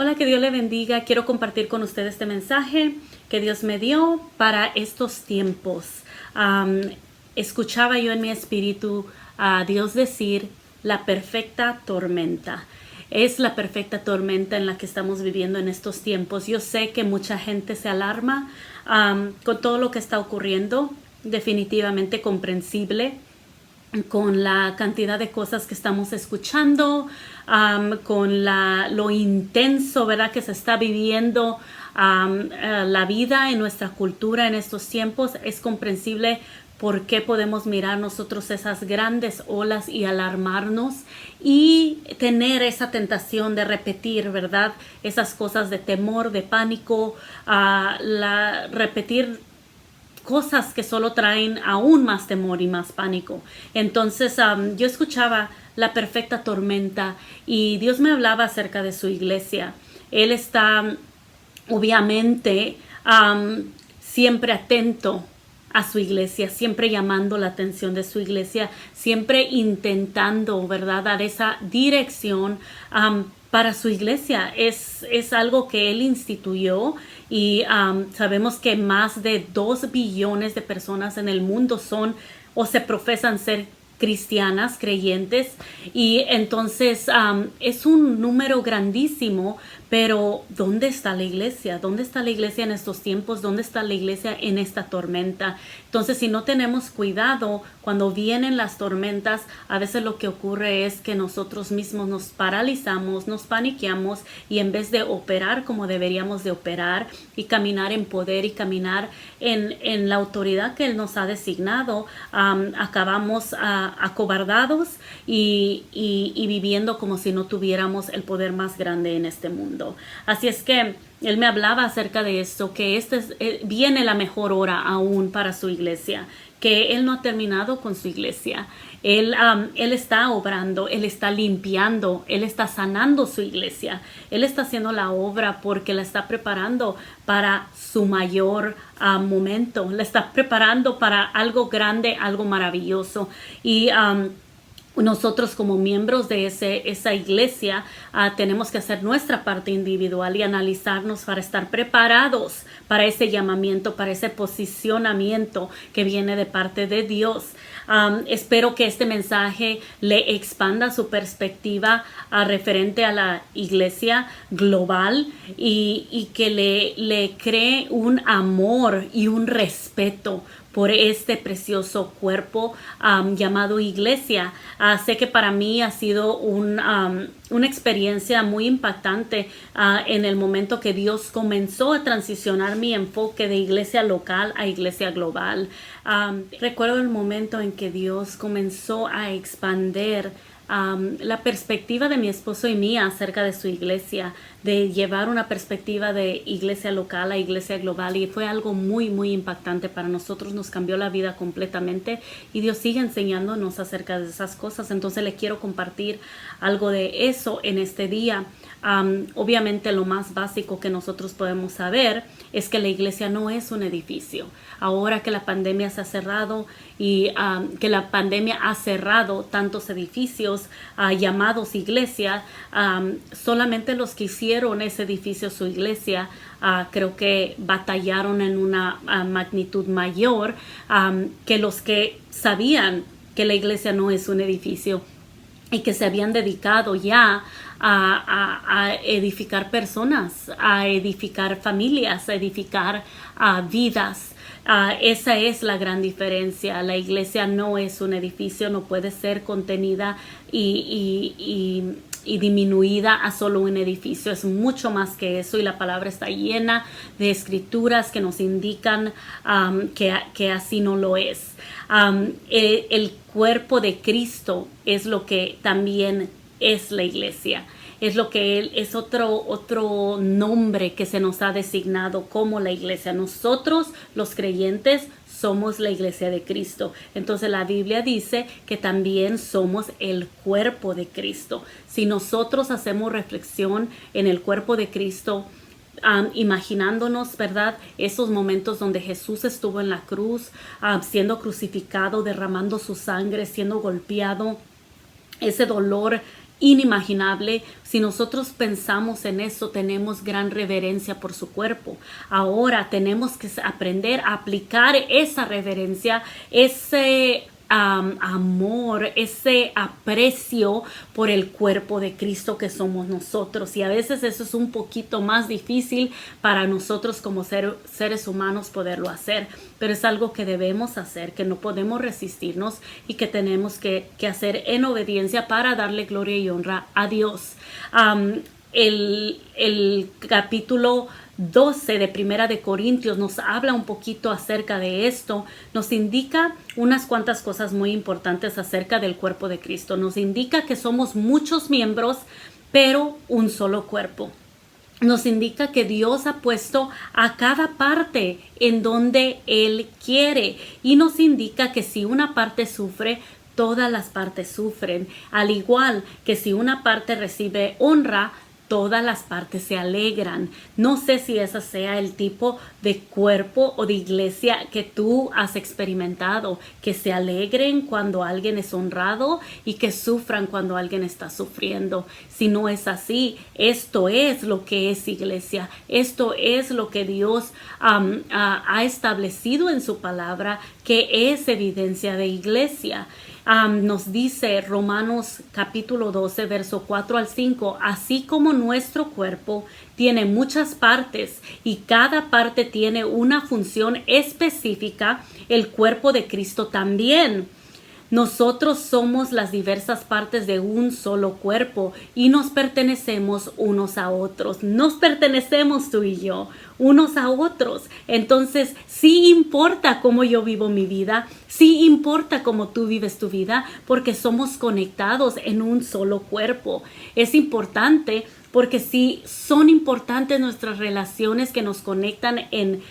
Hola, que Dios le bendiga. Quiero compartir con ustedes este mensaje que Dios me dio para estos tiempos. Escuchaba yo en mi espíritu a Dios decir la perfecta tormenta. Es la perfecta tormenta en la que estamos viviendo en estos tiempos. Yo sé que mucha gente se alarma con todo lo que está ocurriendo, definitivamente comprensible, con la cantidad de cosas que estamos escuchando, con lo intenso, ¿verdad?, que se está viviendo la vida en nuestra cultura en estos tiempos. Es comprensible por qué podemos mirar nosotros esas grandes olas y alarmarnos y tener esa tentación de repetir, ¿verdad?, esas cosas de temor, de pánico, repetir cosas que solo traen aún más temor y más pánico. Entonces yo escuchaba la perfecta tormenta y Dios me hablaba acerca de su iglesia. Él está obviamente siempre atento a su iglesia, siempre llamando la atención de su iglesia, siempre intentando, ¿verdad?, dar esa dirección para su iglesia. Es algo que él instituyó y sabemos que más de 2 billones de personas en el mundo son o se profesan ser cristianas, creyentes, y entonces es un número grandísimo. Pero ¿dónde está la iglesia? ¿Dónde está la iglesia en estos tiempos? ¿Dónde está la iglesia en esta tormenta? Entonces, si no tenemos cuidado, cuando vienen las tormentas, a veces lo que ocurre es que nosotros mismos nos paralizamos, nos paniqueamos y en vez de operar como deberíamos de operar y caminar en poder y caminar en la autoridad que Él nos ha designado, acabamos acobardados y viviendo como si no tuviéramos el poder más grande en este mundo. Así es que él me hablaba acerca de esto, que viene la mejor hora aún para su iglesia, que él no ha terminado con su iglesia. Él está obrando, él está limpiando, él está sanando su iglesia. Él está haciendo la obra porque la está preparando para su mayor momento. La está preparando para algo grande, algo maravilloso. Y nosotros como miembros de esa iglesia tenemos que hacer nuestra parte individual y analizarnos para estar preparados para ese llamamiento, para ese posicionamiento que viene de parte de Dios. Espero que este mensaje le expanda su perspectiva referente a la iglesia global y que le cree un amor y un respeto por este precioso cuerpo llamado iglesia. Sé que para mí ha sido una experiencia muy impactante en el momento que Dios comenzó a transicionar mi enfoque de iglesia local a iglesia global. Recuerdo el momento en que Dios comenzó a expandir la perspectiva de mi esposo y mía acerca de su iglesia, de llevar una perspectiva de iglesia local a iglesia global, y fue algo muy, muy impactante para nosotros. Nos cambió la vida completamente y Dios sigue enseñándonos acerca de esas cosas. Entonces le quiero compartir algo de eso en este día. Obviamente lo más básico que nosotros podemos saber es que la iglesia no es un edificio. Ahora que la pandemia se ha cerrado y que la pandemia ha cerrado tantos edificios llamados iglesia, solamente los que hicieron ese edificio su iglesia creo que batallaron en una magnitud mayor que los que sabían que la iglesia no es un edificio y que se habían dedicado ya a edificar personas, a edificar familias, a edificar vidas. Esa es la gran diferencia. La iglesia no es un edificio, no puede ser contenida y disminuida a solo un edificio. Es mucho más que eso, y la palabra está llena de escrituras que nos indican que así no lo es. El cuerpo de Cristo es lo que también es la iglesia. Es lo que Él es otro nombre que se nos ha designado como la iglesia. Nosotros, los creyentes, somos la iglesia de Cristo. Entonces la Biblia dice que también somos el cuerpo de Cristo. Si nosotros hacemos reflexión en el cuerpo de Cristo, imaginándonos, ¿verdad?, esos momentos donde Jesús estuvo en la cruz, siendo crucificado, derramando su sangre, siendo golpeado, ese dolor inimaginable. Si nosotros pensamos en eso, tenemos gran reverencia por su cuerpo. Ahora tenemos que aprender a aplicar esa reverencia, ese amor, ese aprecio por el cuerpo de Cristo que somos nosotros. Y a veces eso es un poquito más difícil para nosotros como seres humanos poderlo hacer, pero es algo que debemos hacer, que no podemos resistirnos y que tenemos que hacer en obediencia para darle gloria y honra a Dios. El capítulo 12 de Primera de Corintios nos habla un poquito acerca de esto, nos indica unas cuantas cosas muy importantes acerca del cuerpo de Cristo. Nos indica que somos muchos miembros, pero un solo cuerpo. Nos indica que Dios ha puesto a cada parte en donde Él quiere, y nos indica que si una parte sufre, todas las partes sufren. Al igual que si una parte recibe honra, todas las partes se alegran. No sé si ese sea el tipo de cuerpo o de iglesia que tú has experimentado, que se alegren cuando alguien es honrado y que sufran cuando alguien está sufriendo. Si no es así, esto es lo que es iglesia. Esto es lo que Dios ha establecido en su palabra, que es evidencia de iglesia. Nos dice Romanos capítulo 12, verso 4 al 5, así como nuestro cuerpo tiene muchas partes y cada parte tiene una función específica, el cuerpo de Cristo también. Nosotros somos las diversas partes de un solo cuerpo y nos pertenecemos unos a otros. Nos pertenecemos tú y yo, unos a otros. Entonces, sí importa cómo yo vivo mi vida, sí importa cómo tú vives tu vida, porque somos conectados en un solo cuerpo. Es importante porque sí son importantes nuestras relaciones que nos conectan en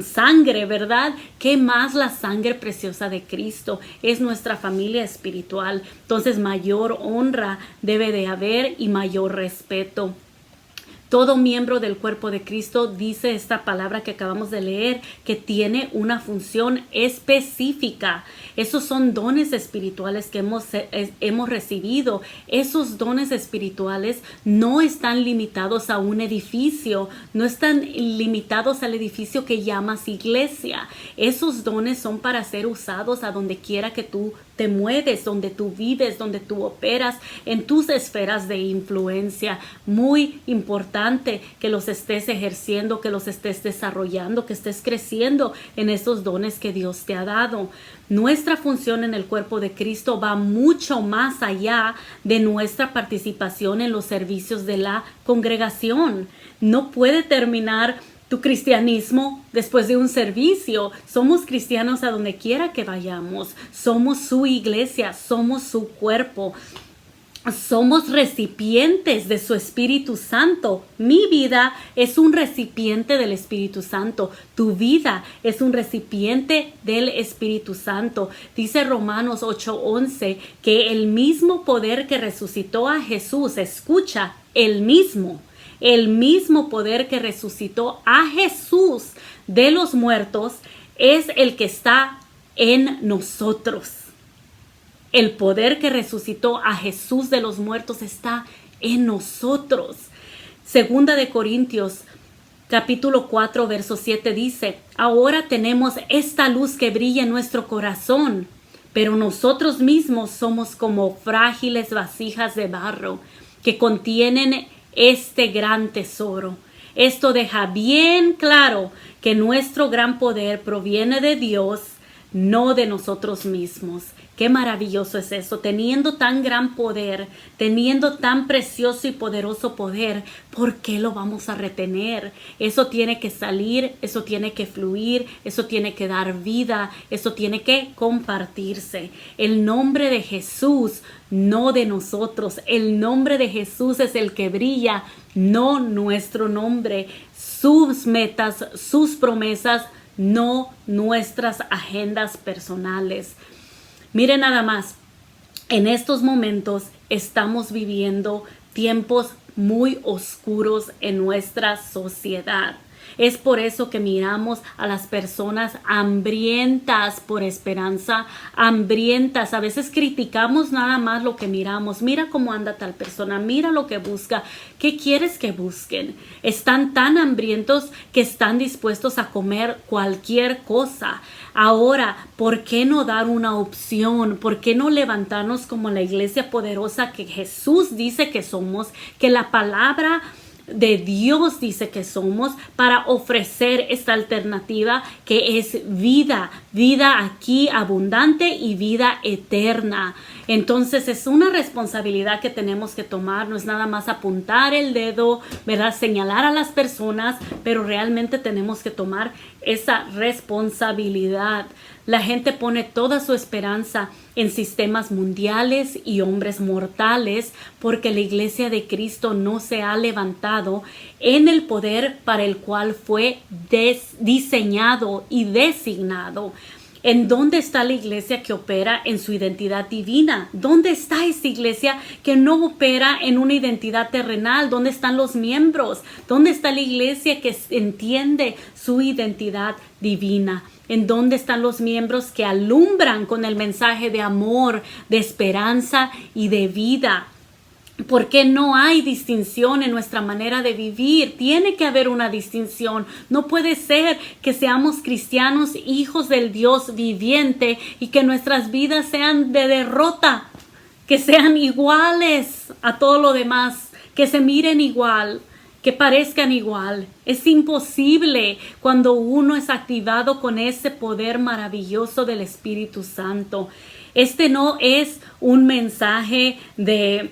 sangre, ¿verdad? ¿Qué más la sangre preciosa de Cristo? Es nuestra familia espiritual. Entonces, mayor honra debe de haber y mayor respeto. Todo miembro del cuerpo de Cristo, dice esta palabra que acabamos de leer, que tiene una función específica. Esos son dones espirituales que hemos recibido. Esos dones espirituales no están limitados a un edificio, no están limitados al edificio que llamas iglesia. Esos dones son para ser usados a donde quiera que tú te mueves, donde tú vives, donde tú operas, en tus esferas de influencia. Muy importante que los estés ejerciendo, que los estés desarrollando, que estés creciendo en esos dones que Dios te ha dado. Nuestra función en el cuerpo de Cristo va mucho más allá de nuestra participación en los servicios de la congregación. No puede terminar tu cristianismo después de un servicio. Somos cristianos a donde quiera que vayamos. Somos su iglesia, somos su cuerpo. Somos recipientes de su Espíritu Santo. Mi vida es un recipiente del Espíritu Santo. Tu vida es un recipiente del Espíritu Santo. Dice Romanos 8:11 que el mismo poder que resucitó a Jesús, escucha, el mismo poder que resucitó a Jesús de los muertos es el que está en nosotros. El poder que resucitó a Jesús de los muertos está en nosotros. Segunda de Corintios, capítulo 4, verso 7 dice, ahora tenemos esta luz que brilla en nuestro corazón, pero nosotros mismos somos como frágiles vasijas de barro que contienen este gran tesoro. Esto deja bien claro que nuestro gran poder proviene de Dios, no de nosotros mismos. Qué maravilloso es eso, teniendo tan gran poder, teniendo tan precioso y poderoso poder, ¿por qué lo vamos a retener? Eso tiene que salir, eso tiene que fluir, eso tiene que dar vida, eso tiene que compartirse. El nombre de Jesús, no de nosotros. El nombre de Jesús es el que brilla, no nuestro nombre. Sus metas, sus promesas, no nuestras agendas personales. Mire nada más, en estos momentos estamos viviendo tiempos muy oscuros en nuestra sociedad. Es por eso que miramos a las personas hambrientas por esperanza, hambrientas. A veces criticamos nada más lo que miramos. Mira cómo anda tal persona, mira lo que busca. ¿Qué quieres que busquen? Están tan hambrientos que están dispuestos a comer cualquier cosa. Ahora, ¿por qué no dar una opción? ¿Por qué no levantarnos como la iglesia poderosa que Jesús dice que somos, que la palabra de Dios dice que somos, para ofrecer esta alternativa que es vida aquí abundante y vida eterna? Entonces es una responsabilidad que tenemos que tomar, no es nada más apuntar el dedo, ¿verdad? Señalar a las personas, pero realmente tenemos que tomar esa responsabilidad. La gente pone toda su esperanza en sistemas mundiales y hombres mortales porque la iglesia de Cristo no se ha levantado en el poder para el cual fue diseñado y designado. ¿En dónde está la iglesia que opera en su identidad divina? ¿Dónde está esa iglesia que no opera en una identidad terrenal? ¿Dónde están los miembros? ¿Dónde está la iglesia que entiende su identidad divina? ¿En dónde están los miembros que alumbran con el mensaje de amor, de esperanza y de vida? Porque no hay distinción en nuestra manera de vivir. Tiene que haber una distinción. No puede ser que seamos cristianos, hijos del Dios viviente, y que nuestras vidas sean de derrota, que sean iguales a todo lo demás, que se miren igual, que parezcan igual. Es imposible cuando uno es activado con ese poder maravilloso del Espíritu Santo. Este no es un mensaje de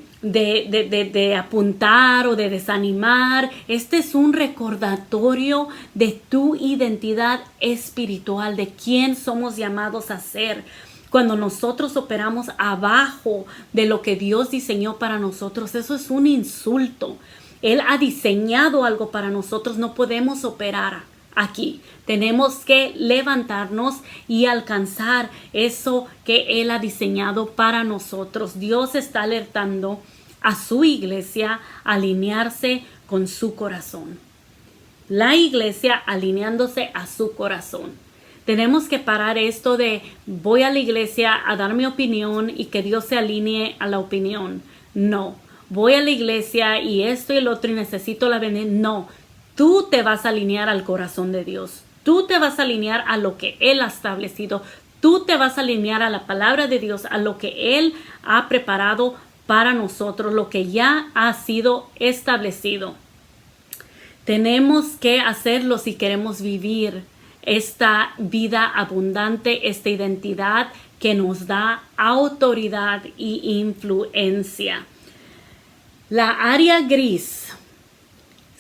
apuntar o de desanimar. Este es un recordatorio de tu identidad espiritual, de quién somos llamados a ser. Cuando nosotros operamos abajo de lo que Dios diseñó para nosotros, eso es un insulto. Él ha diseñado algo para nosotros, no podemos operar aquí. Tenemos que levantarnos y alcanzar eso que Él ha diseñado para nosotros. Dios está alertando a su iglesia a alinearse con su corazón. La iglesia alineándose a su corazón. Tenemos que parar esto de voy a la iglesia a dar mi opinión y que Dios se alinee a la opinión. No, voy a la iglesia y esto y el otro y necesito la bendición. No, tú te vas a alinear al corazón de Dios. Tú te vas a alinear a lo que Él ha establecido. Tú te vas a alinear a la palabra de Dios, a lo que Él ha preparado para nosotros, lo que ya ha sido establecido. Tenemos que hacerlo si queremos vivir esta vida abundante, esta identidad que nos da autoridad y influencia. La área gris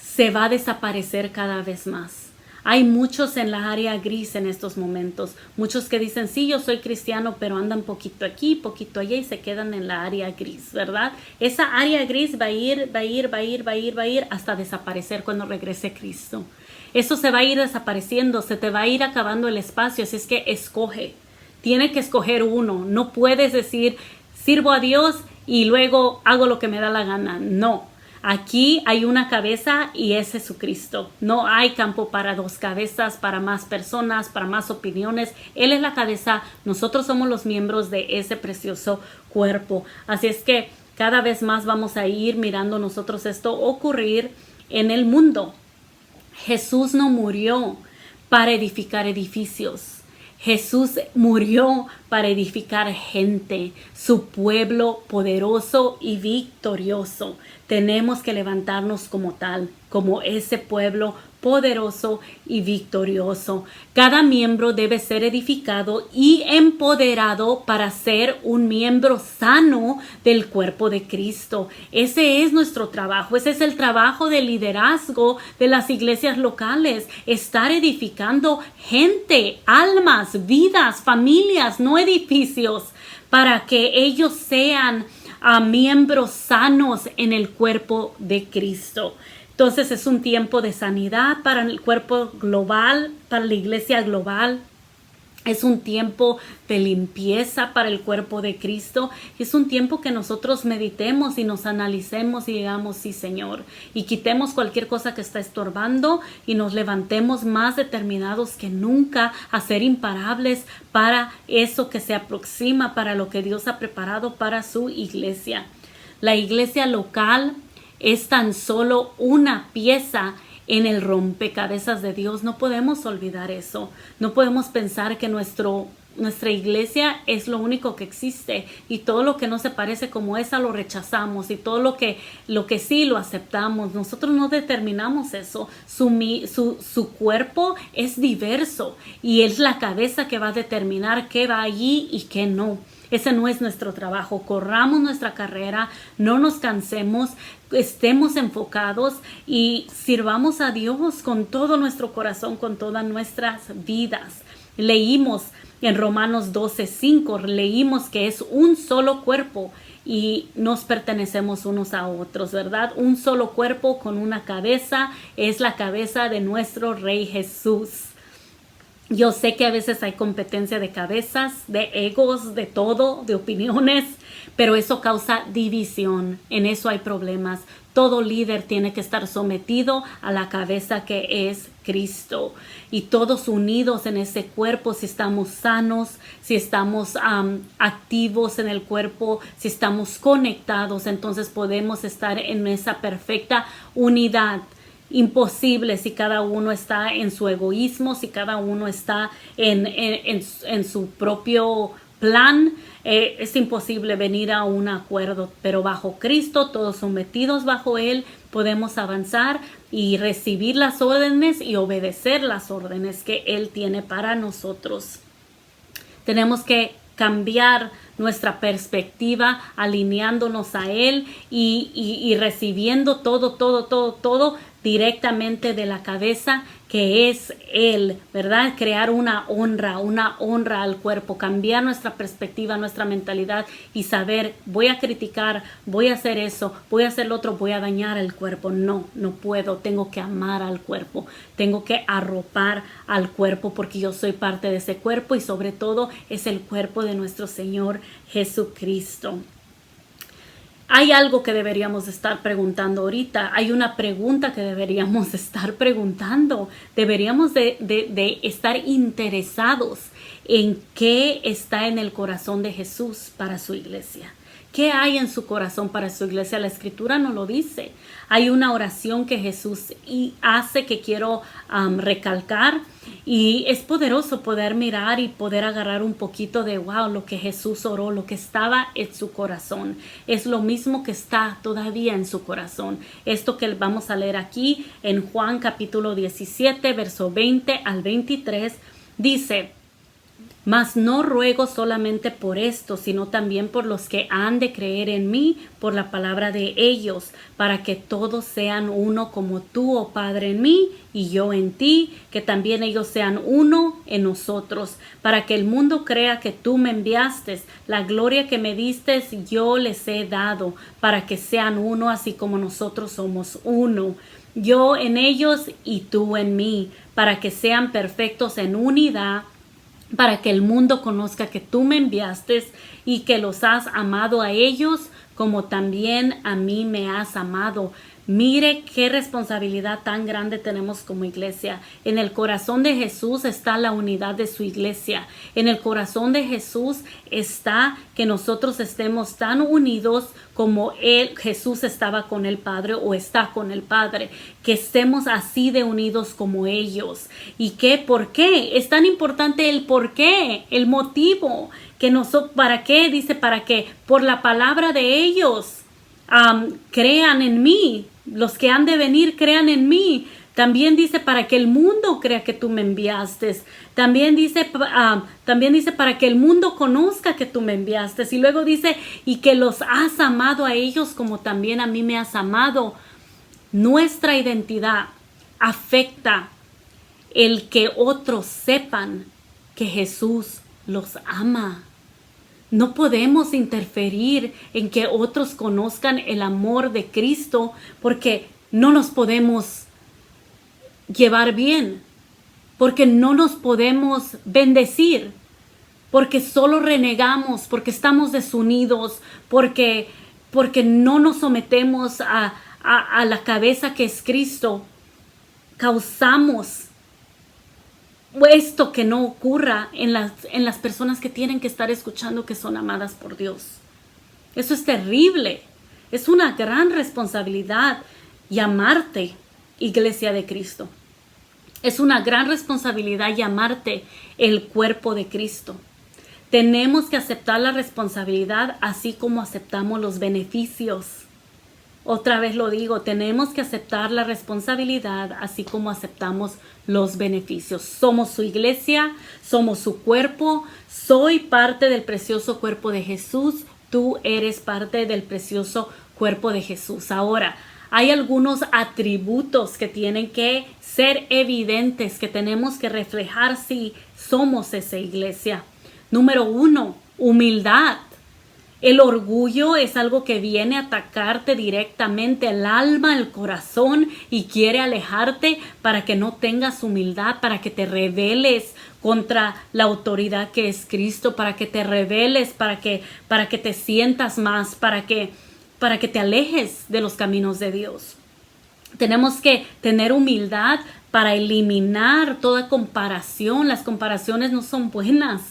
se va a desaparecer cada vez más. Hay muchos en la área gris en estos momentos. Muchos que dicen, sí, yo soy cristiano, pero andan poquito aquí, poquito allá y se quedan en la área gris, ¿verdad? Esa área gris va a ir hasta desaparecer cuando regrese Cristo. Eso se va a ir desapareciendo, se te va a ir acabando el espacio, así es que escoge. Tiene que escoger uno. No puedes decir, sirvo a Dios y luego hago lo que me da la gana. No. Aquí hay una cabeza y es Jesucristo. No hay campo para dos cabezas, para más personas, para más opiniones. Él es la cabeza, nosotros somos los miembros de ese precioso cuerpo. Así es que cada vez más vamos a ir mirando nosotros esto ocurrir en el mundo. Jesús no murió para edificar edificios. Jesús murió para edificar gente, su pueblo poderoso y victorioso. Tenemos que levantarnos como tal, como ese pueblo poderoso y victorioso. Cada miembro debe ser edificado y empoderado para ser un miembro sano del cuerpo de Cristo. Ese es nuestro trabajo, ese es el trabajo del liderazgo de las iglesias locales, estar edificando gente, almas, vidas, familias, no edificios, para que ellos sean miembros sanos en el cuerpo de Cristo. Entonces es un tiempo de sanidad para el cuerpo global, para la iglesia global. Es un tiempo de limpieza para el cuerpo de Cristo. Es un tiempo que nosotros meditemos y nos analicemos y digamos, sí, Señor, y quitemos cualquier cosa que está estorbando y nos levantemos más determinados que nunca a ser imparables para eso que se aproxima, para lo que Dios ha preparado para su iglesia. La iglesia local es tan solo una pieza en el rompecabezas de Dios. No podemos olvidar eso. No podemos pensar que nuestra iglesia es lo único que existe y todo lo que no se parece como esa lo rechazamos y todo lo que sí lo aceptamos. Nosotros no determinamos eso. Su cuerpo es diverso y es la cabeza que va a determinar qué va allí y qué no. Ese no es nuestro trabajo. Corramos nuestra carrera, no nos cansemos, estemos enfocados y sirvamos a Dios con todo nuestro corazón, con todas nuestras vidas. Leímos en Romanos 12:5, leímos que es un solo cuerpo y nos pertenecemos unos a otros, ¿verdad? Un solo cuerpo con una cabeza, es la cabeza de nuestro Rey Jesús. Yo sé que a veces hay competencia de cabezas, de egos, de todo, de opiniones, pero eso causa división. En eso hay problemas. Todo líder tiene que estar sometido a la cabeza que es Cristo. Y todos unidos en ese cuerpo, si estamos sanos, si estamos activos en el cuerpo, si estamos conectados, entonces podemos estar en esa perfecta unidad. Imposible si cada uno está en su egoísmo, si cada uno está en su propio plan. Es imposible venir a un acuerdo, pero bajo Cristo, todos sometidos bajo Él, podemos avanzar y recibir las órdenes y obedecer las órdenes que Él tiene para nosotros. Tenemos que cambiar nuestra perspectiva alineándonos a Él y recibiendo todo directamente de la cabeza que es Él, ¿verdad? Crear una honra al cuerpo, cambiar nuestra perspectiva, nuestra mentalidad y saber, voy a criticar, voy a hacer eso, voy a hacer lo otro, voy a dañar el cuerpo. No puedo, tengo que amar al cuerpo, tengo que arropar al cuerpo porque yo soy parte de ese cuerpo y sobre todo es el cuerpo de nuestro Señor Jesucristo. Hay algo que deberíamos estar preguntando ahorita. Hay una pregunta que deberíamos estar preguntando. Deberíamos de estar interesados en qué está en el corazón de Jesús para su iglesia. ¿Qué hay en su corazón para su iglesia? La Escritura nos lo dice. Hay una oración que Jesús hace que quiero recalcar y es poderoso poder mirar y poder agarrar un poquito de lo que Jesús oró, lo que estaba en su corazón. Es lo mismo que está todavía en su corazón. Esto que vamos a leer aquí en Juan capítulo 17, verso 20 al 23, dice: Mas no ruego solamente por esto, sino también por los que han de creer en mí por la palabra de ellos, para que todos sean uno como tú, oh Padre, en mí y yo en ti, que también ellos sean uno en nosotros, para que el mundo crea que tú me enviaste. La gloria que me diste yo les he dado, para que sean uno así como nosotros somos uno. Yo en ellos y tú en mí, para que sean perfectos en unidad, para que el mundo conozca que tú me enviaste y que los has amado a ellos como también a mí me has amado. Mire qué responsabilidad tan grande tenemos como iglesia. En el corazón de Jesús está la unidad de su iglesia. En el corazón de Jesús está que nosotros estemos tan unidos como Jesús estaba con el Padre o está con el Padre. Que estemos así de unidos como ellos. ¿Y por qué? Es tan importante el por qué, el motivo. ¿Para qué? Dice, para que por la palabra de ellos crean en mí. Los que han de venir crean en mí. También dice para que el mundo crea que tú me enviaste. También dice para que el mundo conozca que tú me enviaste. Y luego dice, y que los has amado a ellos como también a mí me has amado. Nuestra identidad afecta el que otros sepan que Jesús los ama. No podemos interferir en que otros conozcan el amor de Cristo porque no nos podemos llevar bien. porque no nos podemos bendecir, porque solo renegamos, porque estamos desunidos, porque no nos sometemos a la cabeza que es Cristo. Causamos esto que no ocurra en las personas que tienen que estar escuchando que son amadas por Dios. Eso es terrible. Es una gran responsabilidad llamarte Iglesia de Cristo. Es una gran responsabilidad llamarte el cuerpo de Cristo. Tenemos que aceptar la responsabilidad así como aceptamos los beneficios. Otra vez lo digo, tenemos que aceptar la responsabilidad así como aceptamos los beneficios. Somos su iglesia, somos su cuerpo, soy parte del precioso cuerpo de Jesús, tú eres parte del precioso cuerpo de Jesús. Ahora, hay algunos atributos que tienen que ser evidentes, que tenemos que reflejar si somos esa iglesia. Número 1, humildad. El orgullo es algo que viene a atacarte directamente el alma, el corazón y quiere alejarte para que no tengas humildad, para que te rebeles contra la autoridad que es Cristo, para que te rebeles, para que te sientas más, para que te alejes de los caminos de Dios. Tenemos que tener humildad para eliminar toda comparación. Las comparaciones no son buenas.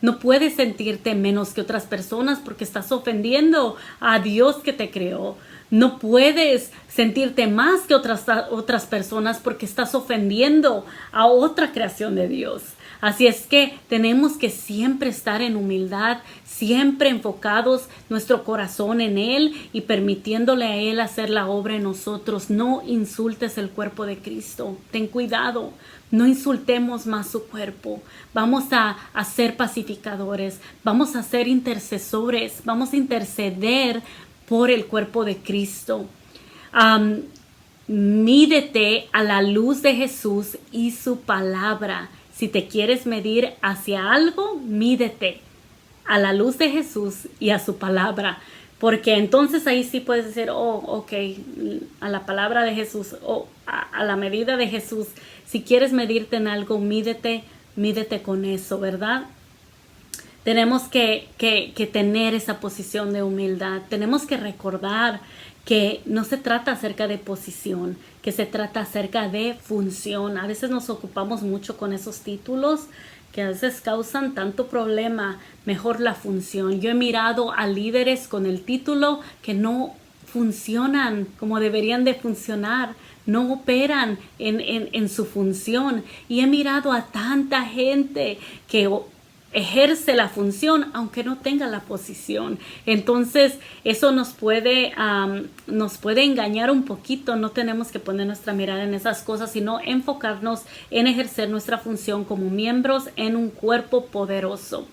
No puedes sentirte menos que otras personas porque estás ofendiendo a Dios que te creó. No puedes sentirte más que otras personas porque estás ofendiendo a otra creación de Dios. Así es que tenemos que siempre estar en humildad, siempre enfocados nuestro corazón en Él y permitiéndole a Él hacer la obra en nosotros. No insultes el cuerpo de Cristo. Ten cuidado. No insultemos más su cuerpo. Vamos a ser pacificadores. Vamos a ser intercesores. Vamos a interceder por el cuerpo de Cristo. Mídete a la luz de Jesús y su palabra. Si te quieres medir hacia algo, mídete a la luz de Jesús y a su palabra. Porque entonces ahí sí puedes decir, a la palabra de Jesús, a la medida de Jesús. Si quieres medirte en algo, mídete con eso, ¿verdad? Tenemos que tener esa posición de humildad. Tenemos que recordar que no se trata acerca de posición, que se trata acerca de función. A veces nos ocupamos mucho con esos títulos que a veces causan tanto problema. Mejor la función. Yo he mirado a líderes con el título que no funcionan como deberían de funcionar, no operan en su función. Y he mirado a tanta gente que ejerce la función aunque no tenga la posición. Entonces eso nos puede engañar un poquito. No tenemos que poner nuestra mirada en esas cosas, sino enfocarnos en ejercer nuestra función como miembros en un cuerpo poderoso.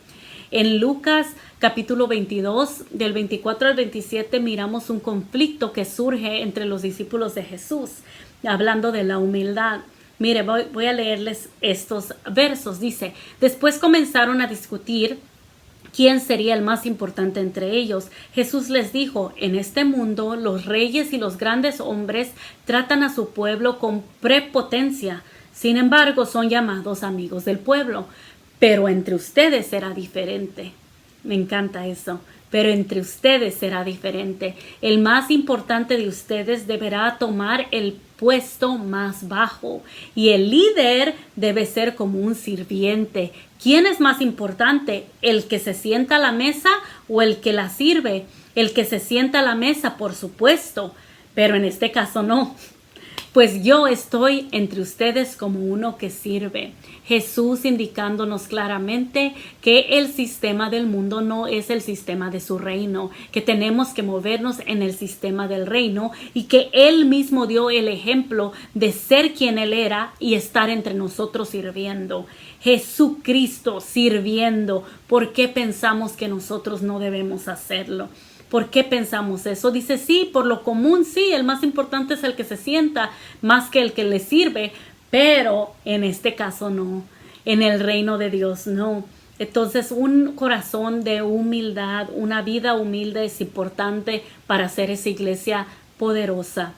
En Lucas capítulo 22, del 24 al 27, miramos un conflicto que surge entre los discípulos de Jesús, hablando de la humildad. Mire, voy a leerles estos versos. Dice, después comenzaron a discutir quién sería el más importante entre ellos. Jesús les dijo, en este mundo los reyes y los grandes hombres tratan a su pueblo con prepotencia. Sin embargo, son llamados amigos del pueblo. Pero entre ustedes será diferente. Me encanta eso. Pero entre ustedes será diferente. El más importante de ustedes deberá tomar el puesto más bajo y el líder debe ser como un sirviente. ¿Quién es más importante? ¿El que se sienta a la mesa o el que la sirve? El que se sienta a la mesa, por supuesto, pero en este caso no. Pues yo estoy entre ustedes como uno que sirve. Jesús indicándonos claramente que el sistema del mundo no es el sistema de su reino, que tenemos que movernos en el sistema del reino y que Él mismo dio el ejemplo de ser quien Él era y estar entre nosotros sirviendo. Jesucristo sirviendo. ¿Por qué pensamos que nosotros no debemos hacerlo? ¿Por qué pensamos eso? Dice, sí, por lo común, sí, el más importante es el que se sienta más que el que le sirve, pero en este caso no, en el reino de Dios no. Entonces, un corazón de humildad, una vida humilde es importante para hacer esa iglesia poderosa.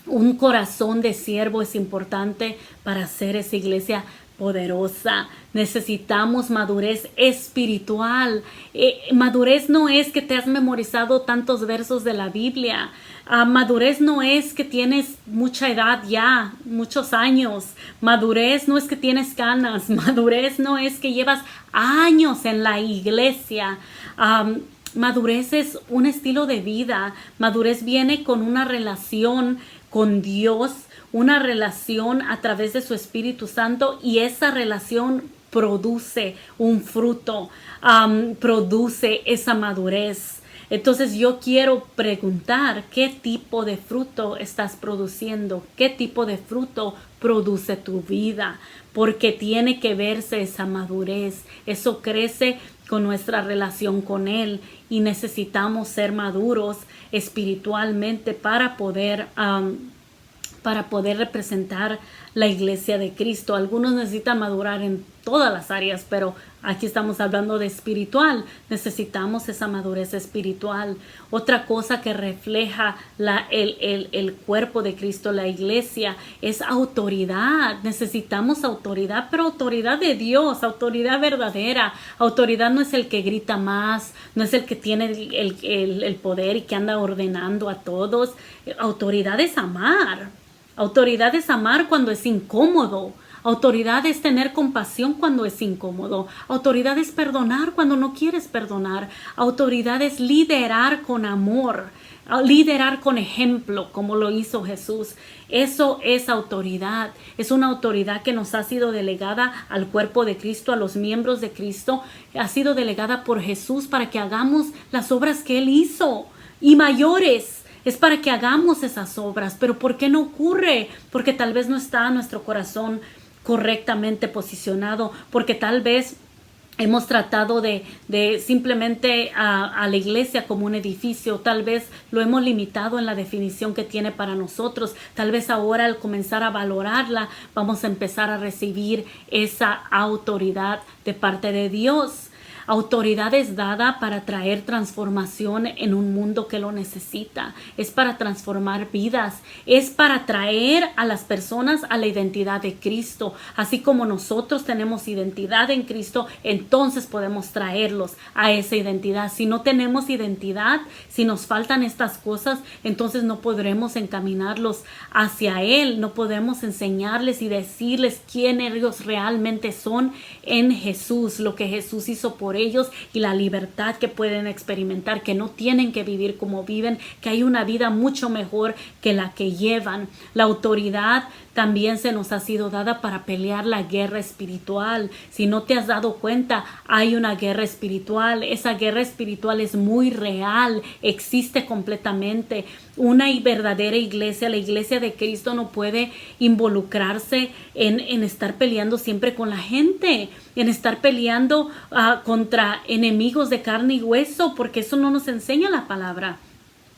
Un corazón de siervo es importante para hacer esa iglesia poderosa. Necesitamos madurez espiritual. Madurez no es que te has memorizado tantos versos de la Biblia. Madurez no es que tienes mucha edad ya, muchos años. Madurez no es que tienes canas. Madurez no es que llevas años en la iglesia. Madurez es un estilo de vida. Madurez viene con una relación con Dios, una relación a través de su Espíritu Santo, y esa relación produce un fruto, produce esa madurez. Entonces yo quiero preguntar, ¿qué tipo de fruto estás produciendo? ¿Qué tipo de fruto produce tu vida? Porque tiene que verse esa madurez. Eso crece con nuestra relación con Él, y necesitamos ser maduros espiritualmente para poder representar la iglesia de Cristo. Algunos necesitan madurar en todas las áreas, pero aquí estamos hablando de espiritual. Necesitamos esa madurez espiritual. Otra cosa que refleja el cuerpo de Cristo, la iglesia, es autoridad. Necesitamos autoridad, pero autoridad de Dios, autoridad verdadera. Autoridad no es el que grita más, no es el que tiene el poder y que anda ordenando a todos. Autoridad es amar. Autoridad es amar cuando es incómodo. Autoridad es tener compasión cuando es incómodo. Autoridad es perdonar cuando no quieres perdonar. Autoridad es liderar con amor, liderar con ejemplo, como lo hizo Jesús. Eso es autoridad. Es una autoridad que nos ha sido delegada al cuerpo de Cristo, a los miembros de Cristo. Ha sido delegada por Jesús para que hagamos las obras que Él hizo, y mayores. Es para que hagamos esas obras. Pero ¿por qué no ocurre? Porque tal vez no está nuestro corazón correctamente posicionado, porque tal vez hemos tratado de simplemente a la iglesia como un edificio. Tal vez lo hemos limitado en la definición que tiene para nosotros. Tal vez ahora, al comenzar a valorarla, vamos a empezar a recibir esa autoridad de parte de Dios. Autoridad es dada para traer transformación en un mundo que lo necesita. Es para transformar vidas. Es para traer a las personas a la identidad de Cristo. Así como nosotros tenemos identidad en Cristo, entonces podemos traerlos a esa identidad. Si no tenemos identidad, si nos faltan estas cosas, entonces no podremos encaminarlos hacia Él. No podemos enseñarles y decirles quién ellos realmente son en Jesús, lo que Jesús hizo por ellos y la libertad que pueden experimentar, que no tienen que vivir como viven, que hay una vida mucho mejor que la que llevan. La autoridad también se nos ha sido dada para pelear la guerra espiritual. Si no te has dado cuenta, hay una guerra espiritual. Esa guerra espiritual es muy real, existe completamente. Una verdadera iglesia, la iglesia de Cristo, no puede involucrarse en estar peleando siempre con la gente, en estar peleando contra enemigos de carne y hueso, porque eso no nos enseña la palabra.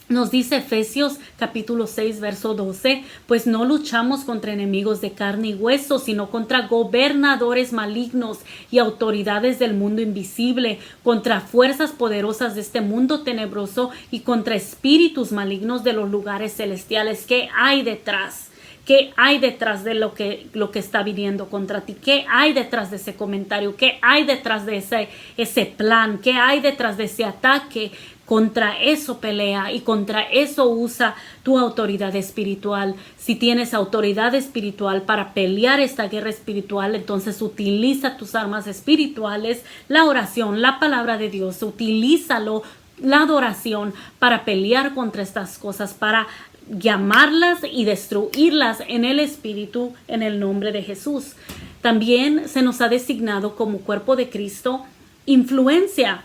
Nos dice Efesios capítulo 6, verso 12, pues no luchamos contra enemigos de carne y hueso, sino contra gobernadores malignos y autoridades del mundo invisible, contra fuerzas poderosas de este mundo tenebroso y contra espíritus malignos de los lugares celestiales. ¿Qué hay detrás? ¿Qué hay detrás de lo que está viniendo contra ti? ¿Qué hay detrás de ese comentario? ¿Qué hay detrás de ese plan? ¿Qué hay detrás de ese ataque? Contra eso pelea y contra eso usa tu autoridad espiritual. Si tienes autoridad espiritual para pelear esta guerra espiritual, entonces utiliza tus armas espirituales, la oración, la palabra de Dios, utilízalo, la adoración, para pelear contra estas cosas, para llamarlas y destruirlas en el Espíritu, en el nombre de Jesús. También se nos ha designado como cuerpo de Cristo influencia.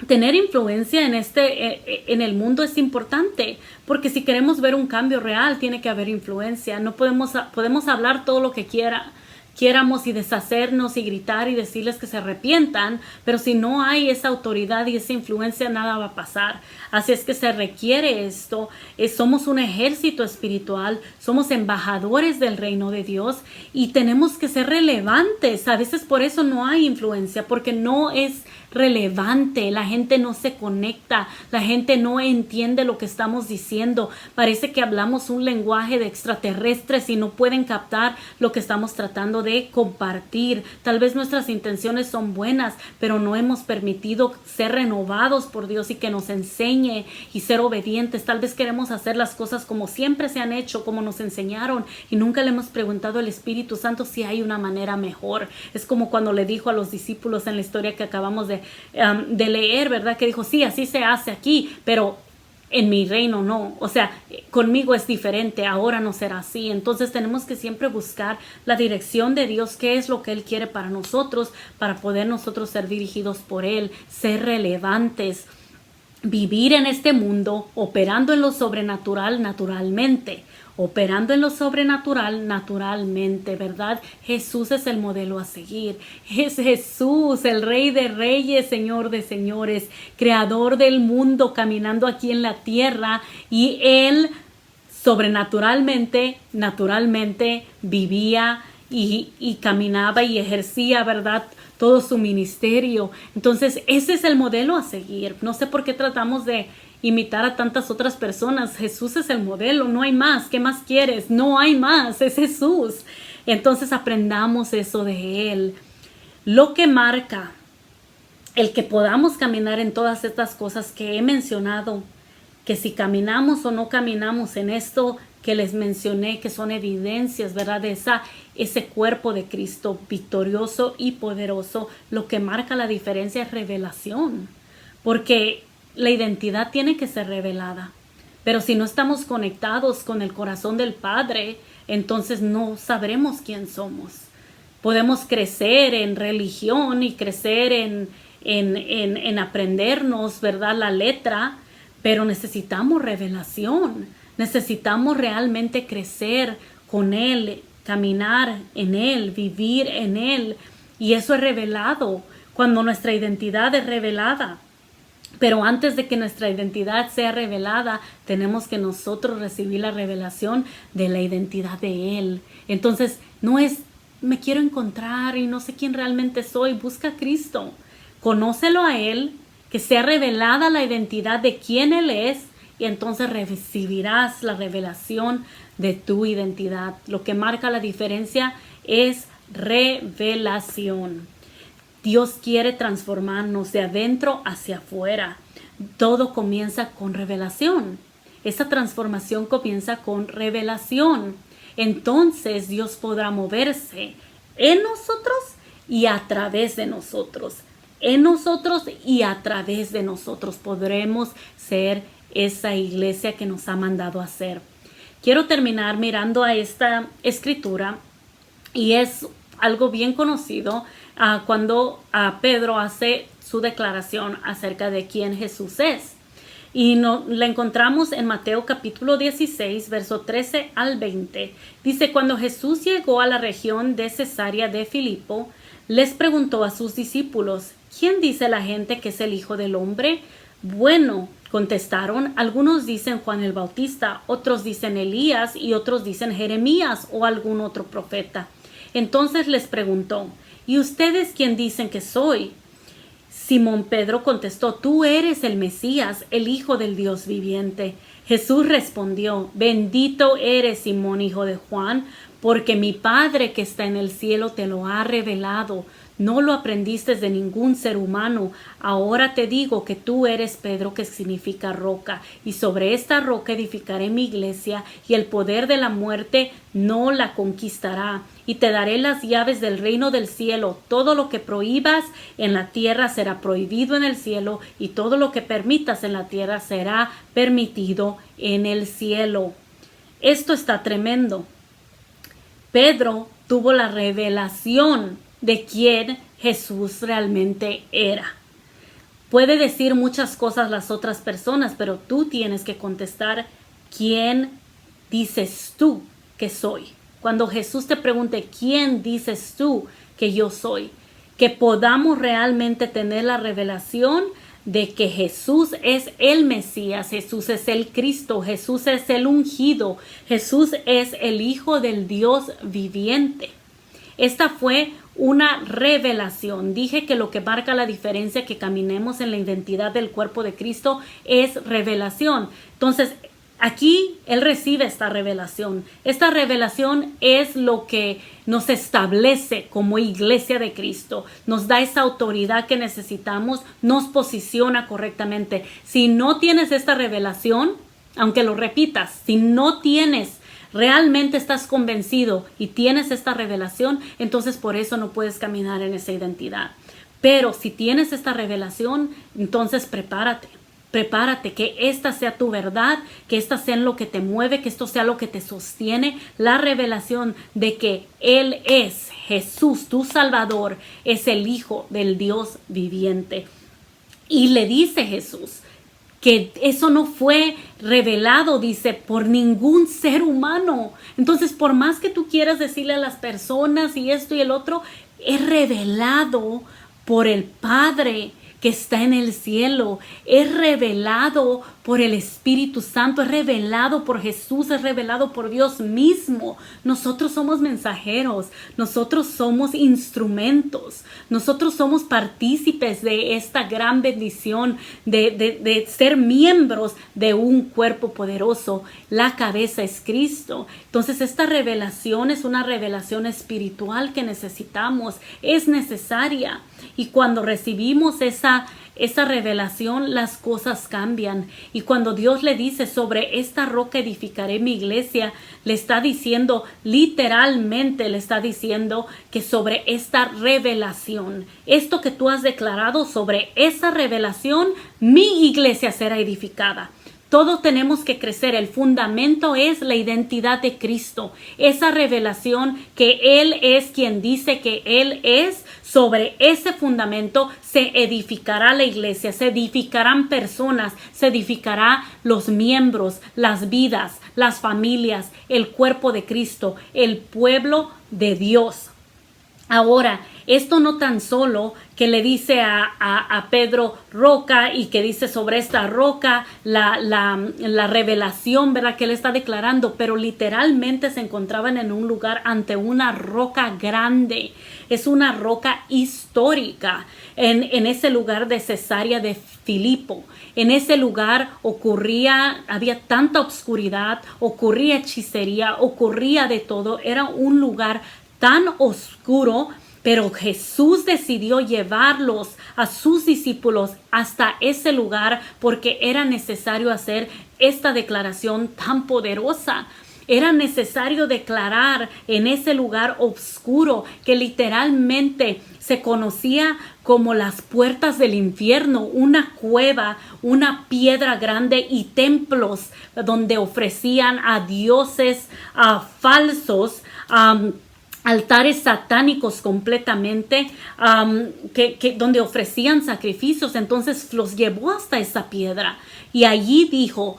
Tener influencia en el mundo es importante, porque si queremos ver un cambio real, tiene que haber influencia. No podemos hablar todo lo que quieramos y deshacernos y gritar y decirles que se arrepientan, pero si no hay esa autoridad y esa influencia, nada va a pasar. Así es que se requiere esto. Somos un ejército espiritual, somos embajadores del reino de Dios y tenemos que ser relevantes. A veces por eso no hay influencia, porque no es relevante, la gente no se conecta, la gente no entiende lo que estamos diciendo. Parece que hablamos un lenguaje de extraterrestres y no pueden captar lo que estamos tratando de compartir. Tal vez nuestras intenciones son buenas, pero no hemos permitido ser renovados por Dios y que nos enseñe y ser obedientes. Tal vez queremos hacer las cosas como siempre se han hecho, como nos enseñaron, y nunca le hemos preguntado al Espíritu Santo si hay una manera mejor. Es como cuando le dijo a los discípulos en la historia que acabamos de leer, ¿verdad? Que dijo, sí, así se hace aquí, pero en mi reino no, o sea, conmigo es diferente, ahora no será así. Entonces tenemos que siempre buscar la dirección de Dios, qué es lo que Él quiere para nosotros, para poder nosotros ser dirigidos por Él, ser relevantes, vivir en este mundo, operando en lo sobrenatural naturalmente, operando en lo sobrenatural naturalmente, ¿verdad? Jesús es el modelo a seguir. Es Jesús, el Rey de Reyes, Señor de Señores, Creador del mundo, caminando aquí en la tierra, y Él sobrenaturalmente, naturalmente vivía y caminaba y ejercía, ¿verdad?, todo su ministerio. Entonces ese es el modelo a seguir. No sé por qué tratamos de imitar a tantas otras personas. Jesús es el modelo, no hay más. ¿Qué más quieres? No hay más, es Jesús. Entonces aprendamos eso de Él. Lo que marca el que podamos caminar en todas estas cosas que he mencionado, que si caminamos o no caminamos en esto que les mencioné, que son evidencias, ¿verdad?, de ese cuerpo de Cristo victorioso y poderoso, lo que marca la diferencia es revelación, porque la identidad tiene que ser revelada. Pero si no estamos conectados con el corazón del Padre, entonces no sabremos quién somos. Podemos crecer en religión y crecer en aprendernos, ¿verdad?, la letra, pero necesitamos revelación. Necesitamos realmente crecer con Él, caminar en Él, vivir en Él. Y eso es revelado cuando nuestra identidad es revelada. Pero antes de que nuestra identidad sea revelada, tenemos que nosotros recibir la revelación de la identidad de Él. Entonces, no es, me quiero encontrar y no sé quién realmente soy. Busca a Cristo. Conócelo a Él, que sea revelada la identidad de quién Él es, y entonces recibirás la revelación de tu identidad. Lo que marca la diferencia es revelación. Dios quiere transformarnos de adentro hacia afuera. Todo comienza con revelación. Esa transformación comienza con revelación. Entonces Dios podrá moverse en nosotros y a través de nosotros. En nosotros y a través de nosotros podremos ser esa iglesia que nos ha mandado a hacer. Quiero terminar mirando a esta escritura, y es algo bien conocido cuando Pedro hace su declaración acerca de quién Jesús es. Y la encontramos en Mateo capítulo 16, verso 13 al 20. Dice, cuando Jesús llegó a la región de Cesarea de Filipo, les preguntó a sus discípulos, ¿quién dice la gente que es el Hijo del Hombre? Bueno, contestaron, algunos dicen Juan el Bautista, otros dicen Elías y otros dicen Jeremías o algún otro profeta. Entonces les preguntó, ¿y ustedes quién dicen que soy? Simón Pedro contestó, tú eres el Mesías, el Hijo del Dios viviente. Jesús respondió, bendito eres, Simón, hijo de Juan, porque mi Padre que está en el cielo te lo ha revelado. No lo aprendiste de ningún ser humano. Ahora te digo que tú eres Pedro, que significa roca, y sobre esta roca edificaré mi iglesia, y el poder de la muerte no la conquistará. Y te daré las llaves del reino del cielo. Todo lo que prohíbas en la tierra será prohibido en el cielo, y todo lo que permitas en la tierra será permitido en el cielo. Esto está tremendo. Pedro tuvo la revelación de quién Jesús realmente era. Puede decir muchas cosas las otras personas, pero tú tienes que contestar, ¿quién dices tú que soy? Cuando Jesús te pregunte, ¿quién dices tú que yo soy? Que podamos realmente tener la revelación de que Jesús es el Mesías, Jesús es el Cristo, Jesús es el ungido, Jesús es el Hijo del Dios viviente. Esta fue una revelación. Dije que lo que marca la diferencia que caminemos en la identidad del cuerpo de Cristo es revelación. Entonces, Aquí él recibe esta revelación. Esta revelación es lo que nos establece como iglesia de Cristo. Nos da esa autoridad que necesitamos, nos posiciona correctamente. Si no tienes esta revelación, aunque lo repitas, si no tienes, realmente estás convencido y tienes esta revelación, entonces por eso no puedes caminar en esa identidad. Pero si tienes esta revelación, entonces prepárate. Prepárate, que esta sea tu verdad, que esta sea lo que te mueve, que esto sea lo que te sostiene. La revelación de que Él es Jesús, tu Salvador, es el Hijo del Dios viviente. Y le dice Jesús que eso no fue revelado, dice, por ningún ser humano. Entonces, por más que tú quieras decirle a las personas y esto y el otro, es revelado por el Padre que está en el cielo, es revelado por el Espíritu Santo, es revelado por Jesús, es revelado por Dios mismo. Nosotros somos mensajeros, nosotros somos instrumentos, nosotros somos partícipes de esta gran bendición de ser miembros de un cuerpo poderoso. La cabeza es Cristo. Entonces esta revelación es una revelación espiritual que necesitamos, es necesaria. Y cuando recibimos esa revelación, las cosas cambian. Y cuando Dios le dice, sobre esta roca edificaré mi iglesia, le está diciendo, literalmente le está diciendo que sobre esta revelación, esto que tú has declarado, sobre esa revelación, mi iglesia será edificada. Todos tenemos que crecer. El fundamento es la identidad de Cristo. Esa revelación que Él es quien dice que Él es. Sobre ese fundamento se edificará la iglesia, se edificarán personas, se edificará los miembros, las vidas, las familias, el cuerpo de Cristo, el pueblo de Dios. Ahora, esto no tan solo que le dice a Pedro roca, y que dice sobre esta roca la revelación, ¿verdad?, que él está declarando, pero literalmente se encontraban en un lugar ante una roca grande. Es una roca histórica en ese lugar de Cesarea de Filipo. En ese lugar había tanta oscuridad, ocurría hechicería, ocurría de todo. Era un lugar tan oscuro, pero Jesús decidió llevarlos a sus discípulos hasta ese lugar porque era necesario hacer esta declaración tan poderosa. Era necesario declarar en ese lugar oscuro que literalmente se conocía como las puertas del infierno, una cueva, una piedra grande y templos donde ofrecían a dioses falsos, altares satánicos completamente, donde ofrecían sacrificios. Entonces los llevó hasta esa piedra y allí dijo,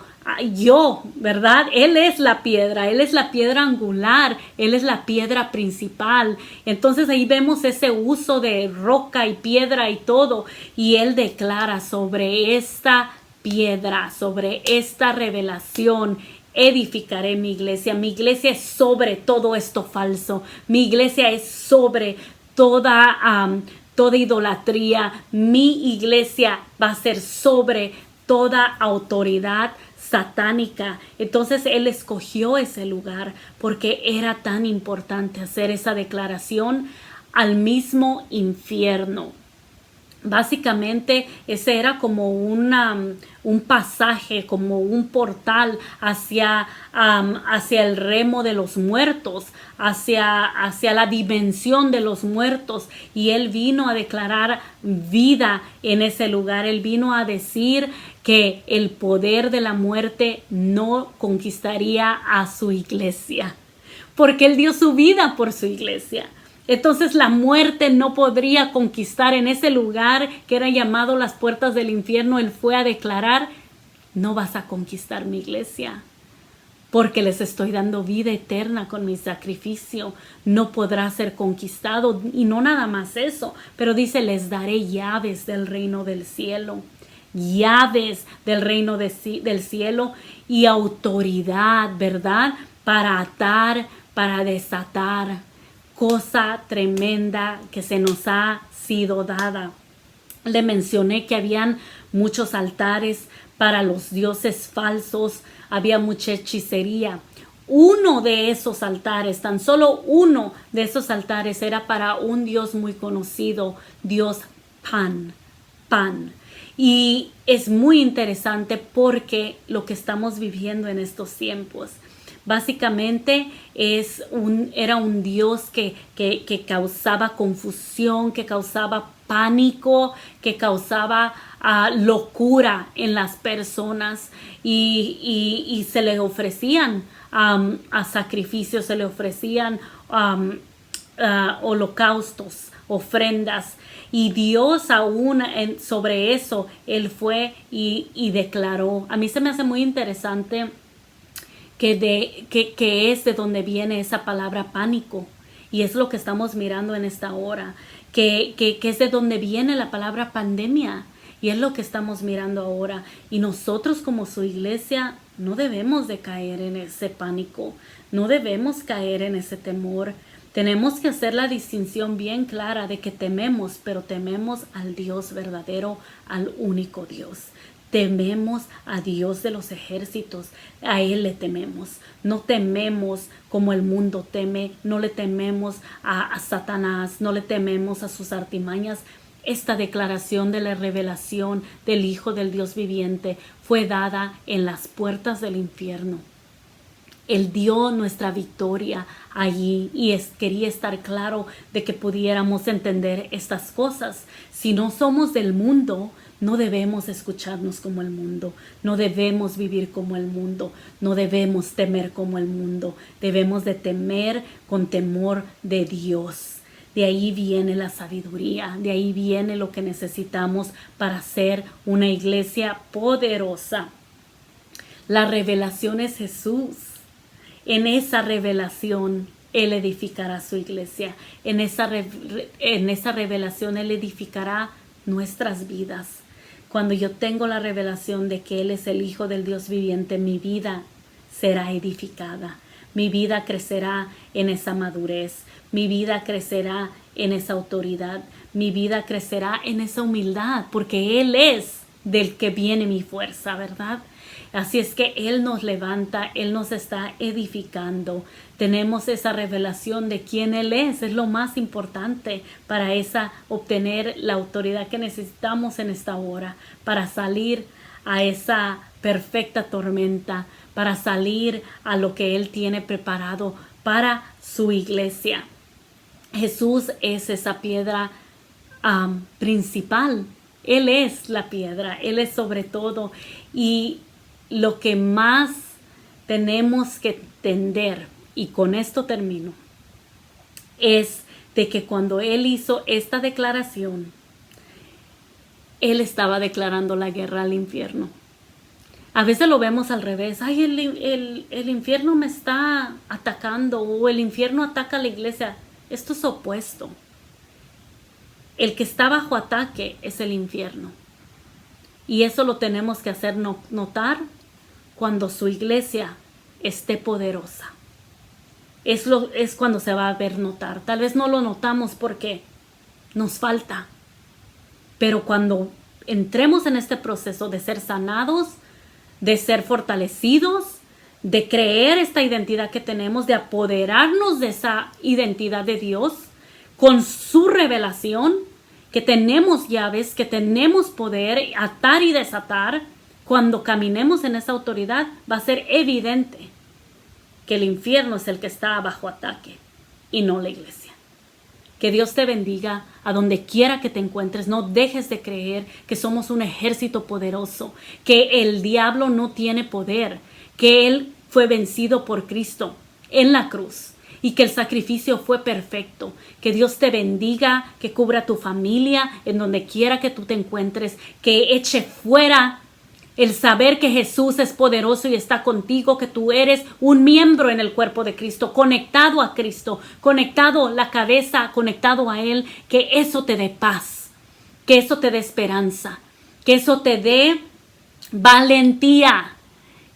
¿verdad? Él es la piedra angular, Él es la piedra principal. Entonces ahí vemos ese uso de roca y piedra y todo, y Él declara sobre esta piedra, sobre esta revelación, edificaré mi iglesia. Mi iglesia es sobre todo esto falso. Mi iglesia es sobre toda idolatría. Mi iglesia va a ser sobre toda autoridad satánica. Entonces Él escogió ese lugar porque era tan importante hacer esa declaración al mismo infierno. Básicamente ese era como un pasaje, como un portal hacia el remo de los muertos, hacia la dimensión de los muertos. Y Él vino a declarar vida en ese lugar. Él vino a decir que el poder de la muerte no conquistaría a su iglesia, porque Él dio su vida por su iglesia. Entonces la muerte no podría conquistar en ese lugar que era llamado las puertas del infierno. Él fue a declarar, no vas a conquistar mi iglesia, porque les estoy dando vida eterna con mi sacrificio. No podrá ser conquistado. Y no nada más eso, pero dice, les daré llaves del reino del cielo. Llaves del reino del cielo y autoridad, ¿verdad?, para atar, para desatar. Cosa tremenda que se nos ha sido dada. Le mencioné que habían muchos altares para los dioses falsos, había mucha hechicería. Uno de esos altares, tan solo uno de esos altares era para un dios muy conocido, Dios Pan. Y es muy interesante porque lo que estamos viviendo en estos tiempos, básicamente era un dios que causaba confusión, que causaba pánico, que causaba locura en las personas y se le ofrecían a sacrificios, se le ofrecían holocaustos, ofrendas. Y Dios aún sobre eso, Él fue y declaró. A mí se me hace muy interesante que es de donde viene esa palabra pánico. Y es lo que estamos mirando en esta hora. Que es de donde viene la palabra pandemia. Y es lo que estamos mirando ahora. Y nosotros como su iglesia no debemos de caer en ese pánico. No debemos caer en ese temor. Tenemos que hacer la distinción bien clara de que tememos, pero tememos al Dios verdadero, al único Dios. Tememos a Dios de los ejércitos, a Él le tememos. No tememos como el mundo teme, no le tememos a Satanás, no le tememos a sus artimañas. Esta declaración de la revelación del Hijo del Dios viviente fue dada en las puertas del infierno. Él dio nuestra victoria allí y quería estar claro de que pudiéramos entender estas cosas. Si no somos del mundo, no debemos escucharnos como el mundo, no debemos vivir como el mundo, no debemos temer como el mundo. Debemos de temer con temor de Dios. De ahí viene la sabiduría, de ahí viene lo que necesitamos para ser una iglesia poderosa. La revelación es Jesús. En esa revelación Él edificará su iglesia. En esa revelación Él edificará nuestras vidas. Cuando yo tengo la revelación de que Él es el Hijo del Dios viviente, mi vida será edificada. Mi vida crecerá en esa madurez. Mi vida crecerá en esa autoridad. Mi vida crecerá en esa humildad, porque Él es del que viene mi fuerza, ¿verdad? Así es que Él nos levanta, Él nos está edificando. Tenemos esa revelación de quién Él es lo más importante para obtener la autoridad que necesitamos en esta hora, para salir a esa perfecta tormenta, para salir a lo que Él tiene preparado para su iglesia. Jesús es esa piedra principal. Él es la piedra, Él es sobre todo. Y lo que más tenemos que entender, y con esto termino, es de que cuando Él hizo esta declaración, Él estaba declarando la guerra al infierno. A veces lo vemos al revés. Ay, el infierno me está atacando, o el infierno ataca a la iglesia. Esto es opuesto. El que está bajo ataque es el infierno. Y eso lo tenemos que hacer notar cuando su iglesia esté poderosa. Es cuando se va a ver notar. Tal vez no lo notamos porque nos falta. Pero cuando entremos en este proceso de ser sanados, de ser fortalecidos, de creer esta identidad que tenemos, de apoderarnos de esa identidad de Dios, con su revelación, que tenemos llaves, que tenemos poder, atar y desatar, cuando caminemos en esa autoridad, va a ser evidente que el infierno es el que está bajo ataque y no la iglesia. Que Dios te bendiga a donde quiera que te encuentres. No dejes de creer que somos un ejército poderoso, que el diablo no tiene poder, que Él fue vencido por Cristo en la cruz y que el sacrificio fue perfecto. Que Dios te bendiga, que cubra tu familia en donde quiera que tú te encuentres, que eche fuera el saber que Jesús es poderoso y está contigo, que tú eres un miembro en el cuerpo de Cristo, conectado a Cristo, conectado la cabeza, conectado a Él, que eso te dé paz, que eso te dé esperanza, que eso te dé valentía,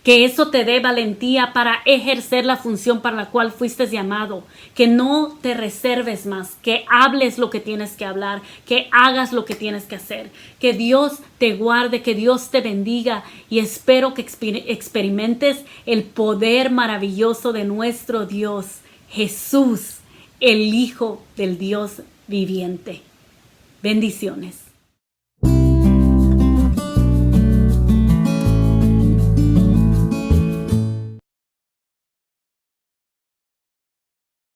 Que eso te dé valentía para ejercer la función para la cual fuiste llamado. Que no te reserves más, que hables lo que tienes que hablar, que hagas lo que tienes que hacer. Que Dios te guarde, que Dios te bendiga y espero que experimentes el poder maravilloso de nuestro Dios, Jesús, el Hijo del Dios viviente. Bendiciones.